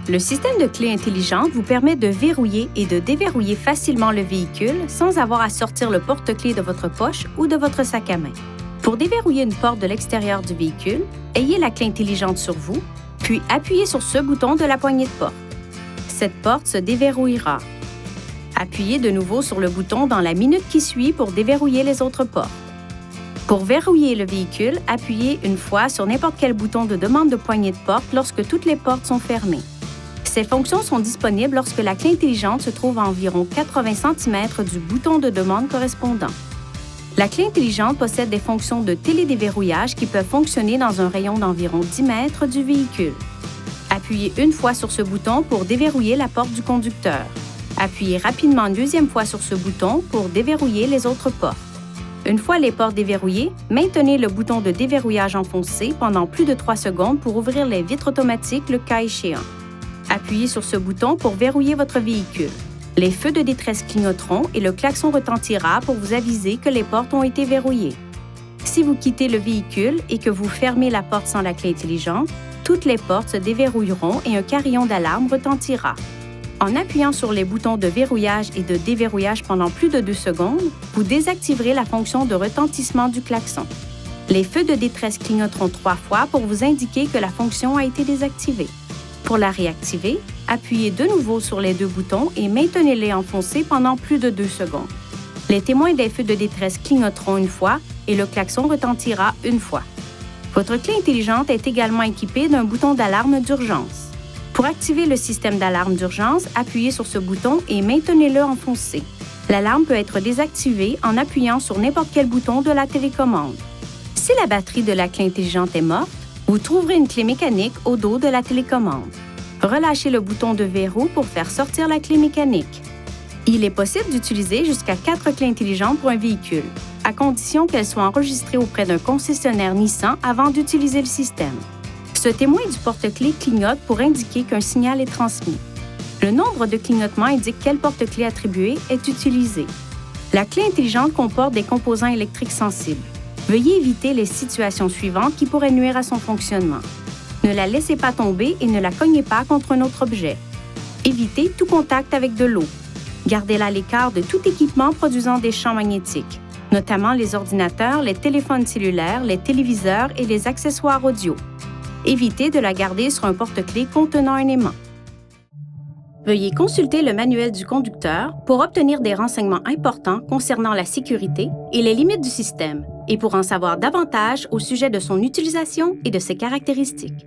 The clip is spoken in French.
Le système de clés intelligente vous permet de verrouiller et de déverrouiller facilement le véhicule sans avoir à sortir le porte-clés de votre poche ou de votre sac à main. Pour déverrouiller une porte de l'extérieur du véhicule, ayez la clé intelligente sur vous, puis appuyez sur ce bouton de la poignée de porte. Cette porte se déverrouillera. Appuyez de nouveau sur le bouton dans la minute qui suit pour déverrouiller les autres portes. Pour verrouiller le véhicule, appuyez une fois sur n'importe quel bouton de demande de poignée de porte lorsque toutes les portes sont fermées. Ces fonctions sont disponibles lorsque la clé intelligente se trouve à environ 80 cm du bouton de demande correspondant. La clé intelligente possède des fonctions de télédéverrouillage qui peuvent fonctionner dans un rayon d'environ 10 mètres du véhicule. Appuyez une fois sur ce bouton pour déverrouiller la porte du conducteur. Appuyez rapidement une deuxième fois sur ce bouton pour déverrouiller les autres portes. Une fois les portes déverrouillées, maintenez le bouton de déverrouillage enfoncé pendant plus de 3 secondes pour ouvrir les vitres automatiques le cas échéant. Appuyez sur ce bouton pour verrouiller votre véhicule. Les feux de détresse clignoteront et le klaxon retentira pour vous aviser que les portes ont été verrouillées. Si vous quittez le véhicule et que vous fermez la porte sans la clé intelligente, toutes les portes se déverrouilleront et un carillon d'alarme retentira. En appuyant sur les boutons de verrouillage et de déverrouillage pendant plus de 2 secondes, vous désactiverez la fonction de retentissement du klaxon. Les feux de détresse clignoteront 3 fois pour vous indiquer que la fonction a été désactivée. Pour la réactiver, appuyez de nouveau sur les 2 boutons et maintenez-les enfoncés pendant plus de 2 secondes. Les témoins des feux de détresse clignoteront une fois et le klaxon retentira une fois. Votre clé intelligente est également équipée d'un bouton d'alarme d'urgence. Pour activer le système d'alarme d'urgence, appuyez sur ce bouton et maintenez-le enfoncé. L'alarme peut être désactivée en appuyant sur n'importe quel bouton de la télécommande. Si la batterie de la clé intelligente est morte, vous trouverez une clé mécanique au dos de la télécommande. Relâchez le bouton de verrou pour faire sortir la clé mécanique. Il est possible d'utiliser jusqu'à 4 clés intelligentes pour un véhicule, à condition qu'elles soient enregistrées auprès d'un concessionnaire Nissan avant d'utiliser le système. Ce témoin du porte-clés clignote pour indiquer qu'un signal est transmis. Le nombre de clignotements indique quel porte-clés attribué est utilisé. La clé intelligente comporte des composants électriques sensibles. Veuillez éviter les situations suivantes qui pourraient nuire à son fonctionnement. Ne la laissez pas tomber et ne la cognez pas contre un autre objet. Évitez tout contact avec de l'eau. Gardez-la à l'écart de tout équipement produisant des champs magnétiques, notamment les ordinateurs, les téléphones cellulaires, les téléviseurs et les accessoires audio. Évitez de la garder sur un porte-clés contenant un aimant. Veuillez consulter le manuel du conducteur pour obtenir des renseignements importants concernant la sécurité et les limites du système, et pour en savoir davantage au sujet de son utilisation et de ses caractéristiques.